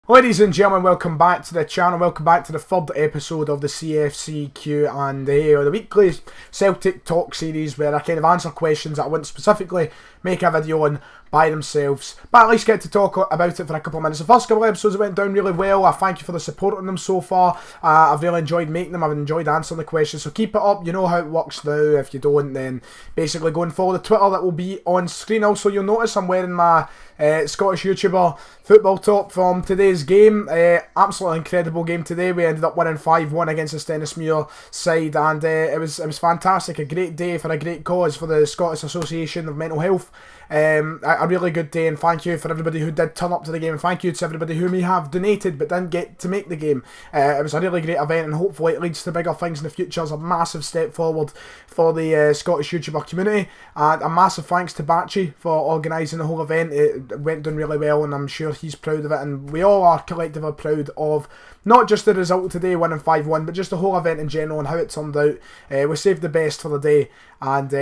Ladies and gentlemen, welcome back to the channel, welcome back to the third episode of the CFCQ and the weekly Celtic Talk series where I kind of answer questions that I wouldn't specifically make a video on by themselves, but at least get to talk about it for a couple of minutes. The first couple of episodes went down really well. I thank you for the support on them so far. I've really enjoyed making them, I've enjoyed answering the questions, so keep it up. You know how it works now. If you don't, then basically go and follow the Twitter that will be on screen. Also, you'll notice I'm wearing my Scottish YouTuber football top from today's game. Absolutely incredible game today. We ended up winning 5-1 against the Stennismuir side, and it was fantastic. A great day for a great cause for the Scottish Association of Mental Health. A really good day, and thank you for everybody who did turn up to the game, and thank you to everybody who may have donated but didn't get to make the game. It was a really great event, and hopefully it leads to bigger things in the future. It's a massive step forward for the Scottish YouTuber community, and a massive thanks to Batchy for organising the whole event. It went down really well, and I'm sure he's proud of it, and we all are collectively proud of not just the result today, winning 5-1, but just the whole event in general and how it turned out. We saved the best for the day, and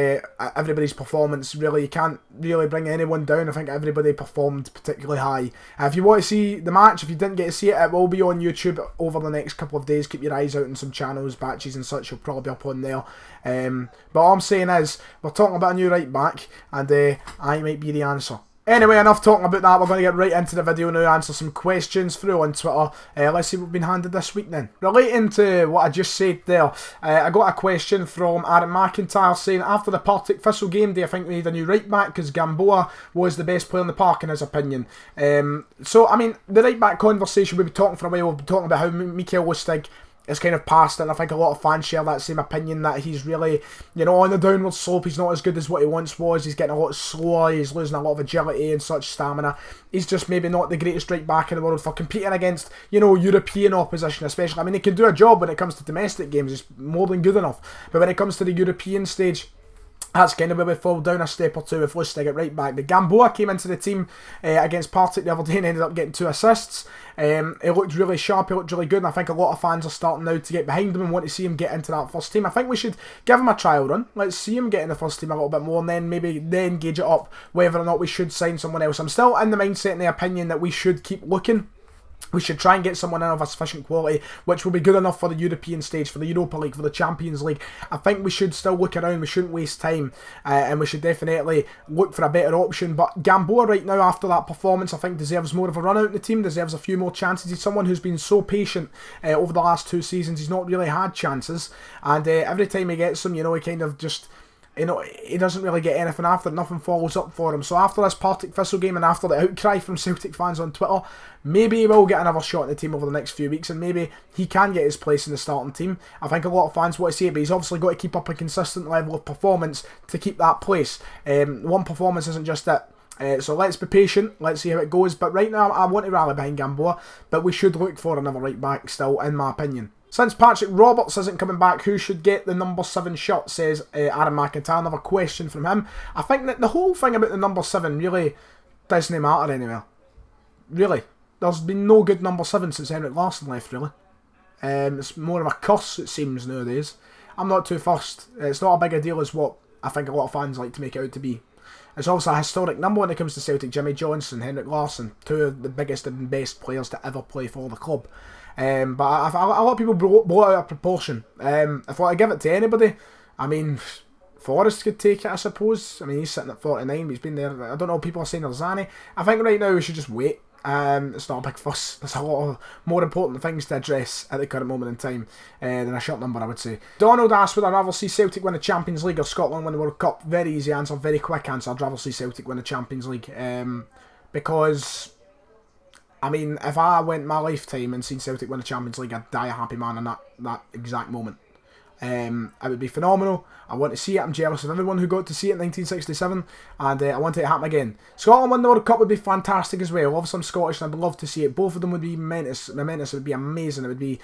everybody's performance, really, you can't really bring anyone down. I think everybody performed particularly high. If you want to see the match, if you didn't get to see it, it will be on YouTube over the next couple of days. Keep your eyes out on some channels, Batches and such, will probably be up on there. But all I'm saying is, we're talking about a new right back, and I might be the answer. Anyway, enough talking about that. We're going to get right into the video now, answer some questions through on Twitter. Let's see what we've been handed this week then. Relating to what I just said there, I got a question from Aaron McIntyre saying, after the Partick Thistle game, do you think we need a new right back? Because Gamboa was the best player in the park in his opinion. So, I mean, the right back conversation, we've been talking for a while. We've been talking about how Mikael Lustig is kind of past it, and I think a lot of fans share that same opinion, that he's really, you know, on the downward slope. He's not as good as what he once was. He's getting a lot slower. He's losing a lot of agility and such stamina. He's just maybe not the greatest right back in the world for competing against, you know, European opposition especially. I mean, he can do a job when it comes to domestic games. He's more than good enough. But when it comes to the European stage, that's kind of where we fall down a step or two with Lustig at right back. The Gamboa came into the team against Partick the other day and ended up getting 2 assists. He looked really sharp, he looked really good, and I think a lot of fans are starting now to get behind him and want to see him get into that first team. I think we should give him a trial run. Let's see him get in the first team a little bit more, and then maybe gauge it up whether or not we should sign someone else. I'm still in the mindset and the opinion that we should keep looking. We should try and get someone in of a sufficient quality, which will be good enough for the European stage, for the Europa League, for the Champions League. I think we should still look around, we shouldn't waste time, and we should definitely look for a better option. But Gamboa right now, after that performance, I think deserves more of a run out in the team, deserves a few more chances. He's someone who's been so patient over the last 2 seasons. He's not really had chances, and every time he gets them, you know, he kind of just, you know, he doesn't really get anything after, nothing follows up for him. So after this Partick Thistle game and after the outcry from Celtic fans on Twitter, maybe he will get another shot in the team over the next few weeks, and maybe he can get his place in the starting team. I think a lot of fans want to see it, but he's obviously got to keep up a consistent level of performance to keep that place. One performance isn't just it. So let's be patient, let's see how it goes. But right now I want to rally behind Gamboa, but we should look for another right back still, in my opinion. Since Patrick Roberts isn't coming back, who should get the number 7 shirt, says Aaron McIntyre. Another question from him. I think that the whole thing about the number 7 really doesn't matter anywhere. Really. There's been no good number 7 since Henrik Larsson left, really. It's more of a curse, it seems, nowadays. I'm not too fussed. It's not a big a deal as what I think a lot of fans like to make it out to be. It's also a historic number when it comes to Celtic. Jimmy Johnson, Henrik Larsson, 2 of the biggest and best players to ever play for the club. But a lot of people blow it out of proportion. If I give it to anybody, I mean, Forrest could take it, I suppose. I mean, he's sitting at 49, but he's been there. I don't know, people are saying Zani. I think right now we should just wait. It's not a big fuss. There's a lot of more important things to address at the current moment in time than a short number, I would say. Donald asked, would I rather see Celtic win the Champions League or Scotland win the World Cup? Very easy answer, very quick answer. I'd rather see Celtic win the Champions League. Because, I mean, if I went my lifetime and seen Celtic win the Champions League, I'd die a happy man in that exact moment. It would be phenomenal. I want to see it. I'm jealous of everyone who got to see it in 1967, and I want it to happen again. Scotland win the World Cup would be fantastic as well. Obviously I'm Scottish and I'd love to see it. Both of them would be momentous. It would be amazing. It would be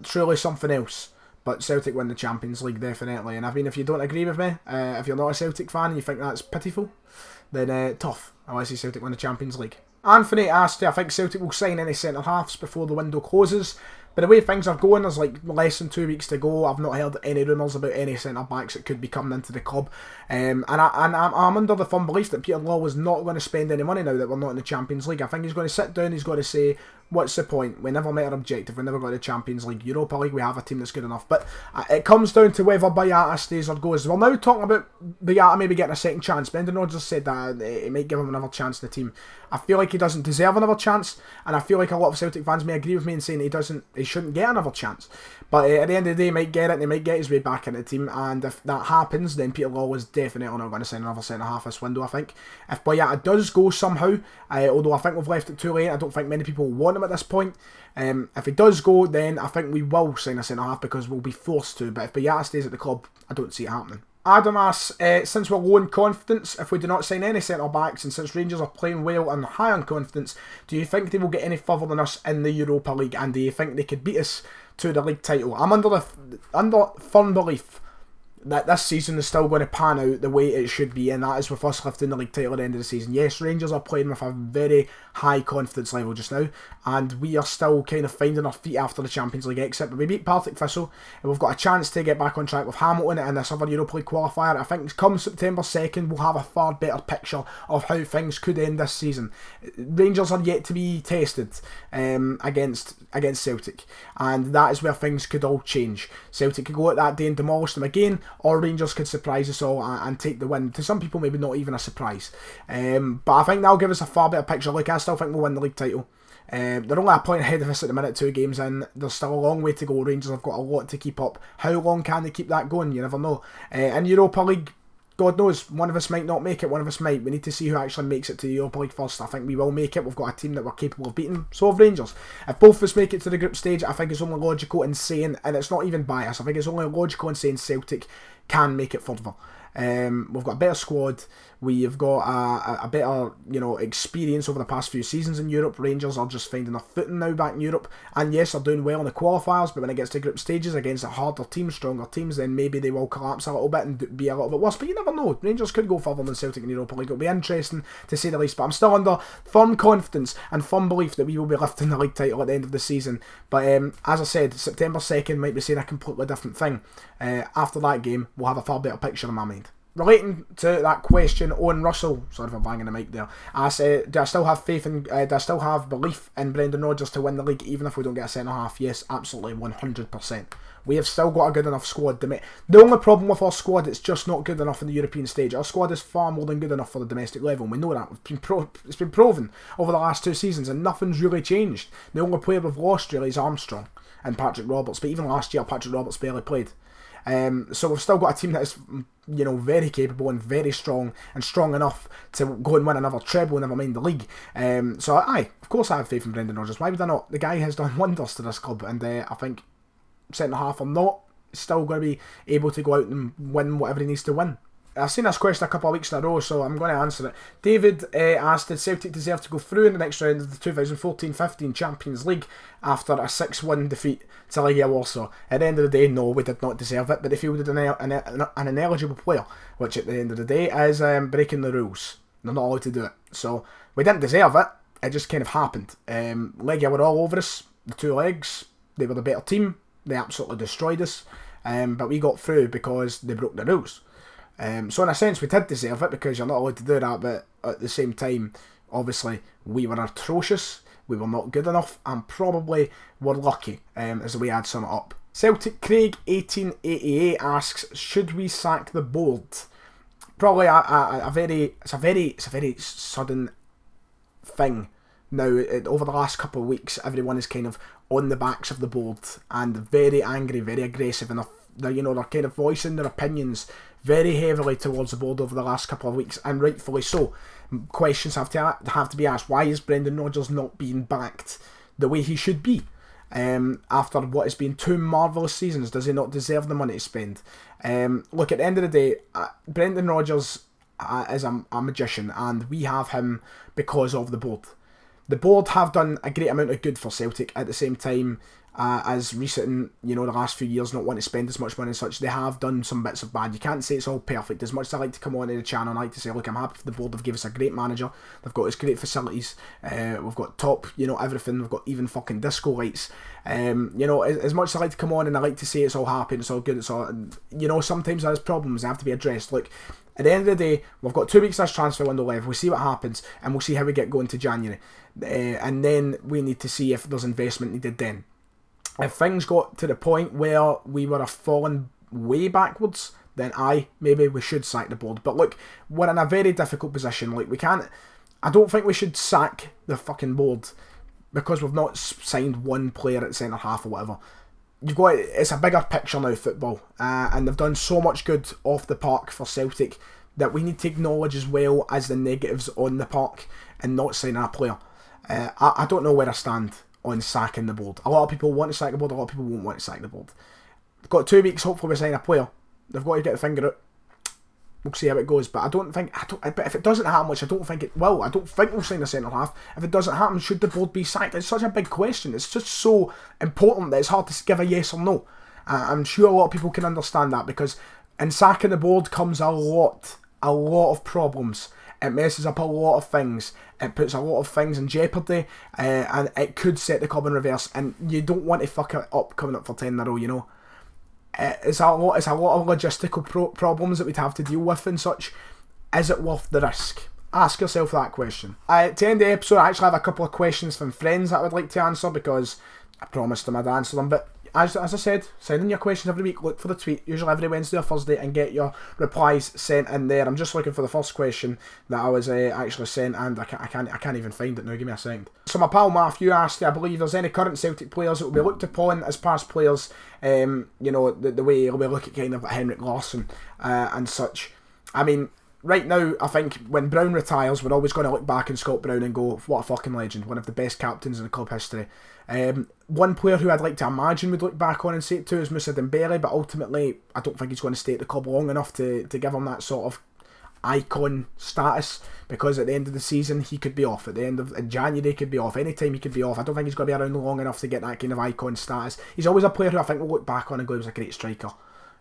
truly something else. But Celtic win the Champions League, definitely. And I mean, if you don't agree with me, if you're not a Celtic fan and you think that's pitiful, then tough. I want to see Celtic win the Champions League. Anthony asked, I think Celtic will sign any centre-halves before the window closes. But the way things are going, there's like less than 2 weeks to go. I've not heard any rumours about any centre-backs that could be coming into the club. And I'm under the firm belief that Peter Lawwell is not going to spend any money now that we're not in the Champions League. I think he's going to sit down, he's going to say, what's the point? We never met our objective. We never got the Champions League. Europa League, we have a team that's good enough. But it comes down to whether Boyata stays or goes. We're now talking about Boyata maybe getting a second chance. Brendan Rodgers said that it might give him another chance in the team. I feel like he doesn't deserve another chance, and I feel like a lot of Celtic fans may agree with me in saying he shouldn't get another chance. But at the end of the day, he might get it, and he might get his way back into the team. And if that happens, then Peter Lawwell is definitely not going to sign another centre-half this window, I think. If Boyata does go somehow, although I think we've left it too late, I don't think many people want him at this point. If he does go, then I think we will sign a centre-half because we'll be forced to. But if Boyata stays at the club, I don't see it happening. Adam asks, since we're low in confidence, if we do not sign any centre-backs, and since Rangers are playing well and high on confidence, do you think they will get any further than us in the Europa League, and do you think they could beat us to the league title? I'm under firm belief that this season is still going to pan out the way it should be, and that is with us lifting the league title at the end of the season. Yes, Rangers are playing with a very high confidence level just now, and we are still kind of finding our feet after the Champions League exit, but we beat Partick Thistle, and we've got a chance to get back on track with Hamilton and this other Europa League qualifier. I think come September 2nd, we'll have a far better picture of how things could end this season. Rangers are yet to be tested against Celtic, and that is where things could all change. Celtic could go out that day and demolish them again, or Rangers could surprise us all and take the win. To some people, maybe not even a surprise. But I think that'll give us a far better picture. Like, I still think we'll win the league title. They're only a point ahead of us at the minute, 2 games in. There's still a long way to go. Rangers have got a lot to keep up. How long can they keep that going? You never know. In Europa League, God knows, one of us might not make it, one of us might. We need to see who actually makes it to the Europa League first. I think we will make it. We've got a team that we're capable of beating. So have Rangers. If both of us make it to the group stage, I think it's only logical and saying, and it's not even bias, I think it's only logical and saying Celtic can make it further. We've got a better squad. We've got a better, experience over the past few seasons in Europe. Rangers are just finding their footing now back in Europe. And yes, they're doing well in the qualifiers, but when it gets to group stages against a harder team, stronger teams, then maybe they will collapse a little bit and be a little bit worse. But you never know. Rangers could go further than Celtic in Europa League. It'll be interesting to say the least. But I'm still under firm confidence and firm belief that we will be lifting the league title at the end of the season. But as I said, September 2nd might be saying a completely different thing. After that game, we'll have a far better picture in my mind. Relating to that question, Owen Russell, sorry for banging the mic there, asks, do I still have belief in Brendan Rodgers to win the league even if we don't get a centre-half? Yes, absolutely, 100%. We have still got a good enough squad. The only problem with our squad, it's just not good enough in the European stage. Our squad is far more than good enough for the domestic level, and we know that. It's been proven over the last 2 seasons, and nothing's really changed. The only player we've lost really is Armstrong and Patrick Roberts, but even last year Patrick Roberts barely played. So we've still got a team that is, very capable and very strong and strong enough to go and win another treble, never mind the league. So of course I have faith in Brendan Rodgers. Why would I not? The guy has done wonders to this club, and I think centre half or not, still going to be able to go out and win whatever he needs to win. I've seen this question a couple of weeks in a row, so I'm going to answer it. David asked, did Celtic deserve to go through in the next round of the 2014-15 Champions League after a 6-1 defeat to Legia Warsaw? At the end of the day, no, we did not deserve it, but they fielded an ineligible player, which at the end of the day is breaking the rules. They're not allowed to do it. So we didn't deserve it, it just kind of happened. Legia were all over us, the 2 legs, they were the better team, they absolutely destroyed us, but we got through because they broke the rules. So in a sense we did deserve it because you're not allowed to do that, but at the same time, obviously we were atrocious, we were not good enough, and probably were lucky, is the way I'd sum it up. Celtic Craig 1888 asks, should we sack the board? Probably it's a very sudden thing. Now, over the last couple of weeks, everyone is kind of on the backs of the board and very angry, very aggressive, and they're kind of voicing their opinions very heavily towards the board over the last couple of weeks, and rightfully so. Questions have to be asked. Why is Brendan Rodgers not being backed the way he should be? After what has been 2 marvellous seasons, does he not deserve the money to spend? Look, at the end of the day, Brendan Rodgers is a magician, and we have him because of the board. The board have done a great amount of good for Celtic at the same time as recent, the last few years not wanting to spend as much money and such. They have done some bits of bad. You can't say it's all perfect. As much as I like to come on to the channel and I like to say, look, I'm happy for the board. They've given us a great manager. They've got us great facilities. We've got top, everything. We've got even fucking disco lights. As much as I like to come on and I like to say it's all happy and it's all good, it's all, sometimes there's problems that have to be addressed. Look, at the end of the day, we've got 2 weeks this transfer window left. We'll see what happens and we'll see how we get going to January. And then we need to see if there's investment needed then. If things got to the point where we were falling way backwards, then maybe we should sack the board. But look, we're in a very difficult position. Like, I don't think we should sack the fucking board because we've not signed one player at centre half or whatever. It's a bigger picture now, football, and they've done so much good off the park for Celtic that we need to acknowledge as well as the negatives on the park and not signing a player. I don't know where I stand on sacking the board. A lot of people want to sack the board, a lot of people won't want to sack the board. We've got 2 weeks, hopefully we sign a player. They've got to get the finger out. We'll see how it goes, but but if it doesn't happen, which I don't think it will, I don't think we'll sign a centre half. If it doesn't happen, should the board be sacked? It's such a big question. It's just so important that it's hard to give a yes or no. I'm sure a lot of people can understand that, because in sacking the board comes a lot of problems. It messes up a lot of things. It puts a lot of things in jeopardy, and it could set the club in reverse. And you don't want to fuck it up coming up for 10 in a row. It's a lot of logistical problems that we'd have to deal with and such. Is it worth the risk? Ask yourself that question. To end the episode, I actually have a couple of questions from friends that I would like to answer, because I promised them I'd answer them. But as I said, send in your questions every week. Look for the tweet, usually every Wednesday or Thursday, and get your replies sent in there. I'm just looking for the first question that I was actually sent, and I can't even find it now. Give me a second. So my pal Matthew asked, I believe there's any current Celtic players that will be looked upon as past players. The way we look at kind of like Henrik Larsson and such. I mean, right now, I think when Brown retires, we're always going to look back on Scott Brown and go, what a fucking legend, one of the best captains in the club history. One player who I'd like to imagine we'd look back on and say it to is Moussa Dembele, but ultimately I don't think he's going to stay at the club long enough to give him that sort of icon status, because at the end of the season he could be off. At the end of January he could be off. Anytime he could be off. I don't think he's going to be around long enough to get that kind of icon status. He's always a player who I think we'll look back on and go, he was a great striker.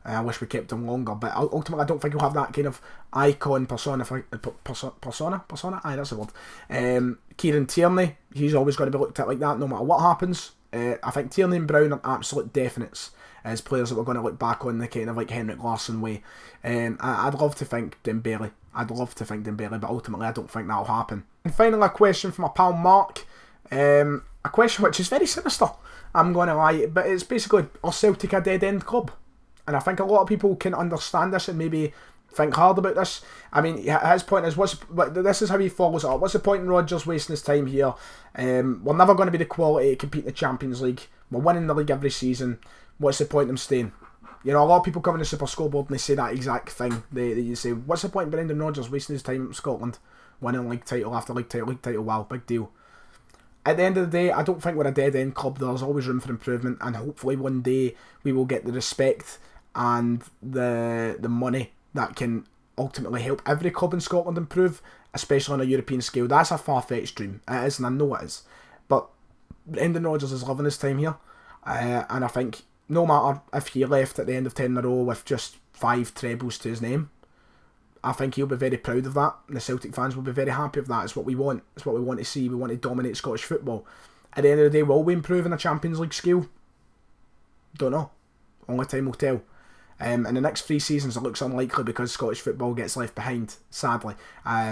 I wish we kept him longer, but ultimately I don't think he'll have that kind of icon persona. Aye, that's the word. Kieran Tierney, he's always going to be looked at like that no matter what happens. I think Tierney and Brown are absolute definites as players that we're going to look back on the kind of like Henrik Larsson way. I'd love to think Dembele. But ultimately I don't think that'll happen. And finally, a question from my pal Mark. A question which is very sinister, I'm going to lie, but it's basically, are Celtic a dead-end club? And I think a lot of people can understand this and maybe think hard about this. I mean, his point is, this is how he follows it up. What's the point in Rodgers wasting his time here? We're never going to be the quality to compete in the Champions League. We're winning the league every season. What's the point in him staying? A lot of people come in the Super Scoreboard and they say that exact thing. They say, what's the point in Brendan Rodgers wasting his time in Scotland? Winning league title after league title, wow, big deal. At the end of the day, I don't think we're a dead-end club. There's always room for improvement, and hopefully one day we will get the respect and the money that can ultimately help every club in Scotland improve, especially on a European scale. That's a far-fetched dream. It is, and I know it is. But Brendan Rodgers is loving his time here, and I think no matter if he left at the end of 10 in a row with just 5 trebles to his name, I think he'll be very proud of that, and the Celtic fans will be very happy with that. It's what we want. It's what we want to see. We want to dominate Scottish football. At the end of the day, will we improve in a Champions League scale? Don't know. Only time will tell. In the next 3 seasons, it looks unlikely because Scottish football gets left behind, sadly,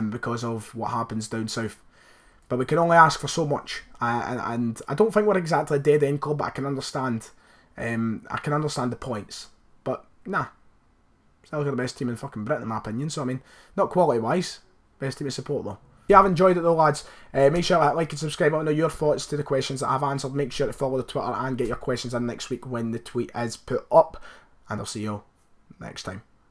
because of what happens down south. But we can only ask for so much, and I don't think we're exactly a dead-end club, but I can understand the points. But nah, still got the best team in fucking Britain, in my opinion. So I mean, not quality-wise, best team to support though. If you have enjoyed it though, lads, make sure to like and subscribe. I want to know your thoughts to the questions that I've answered. Make sure to follow the Twitter and get your questions in next week when the tweet is put up. And I'll see you all next time.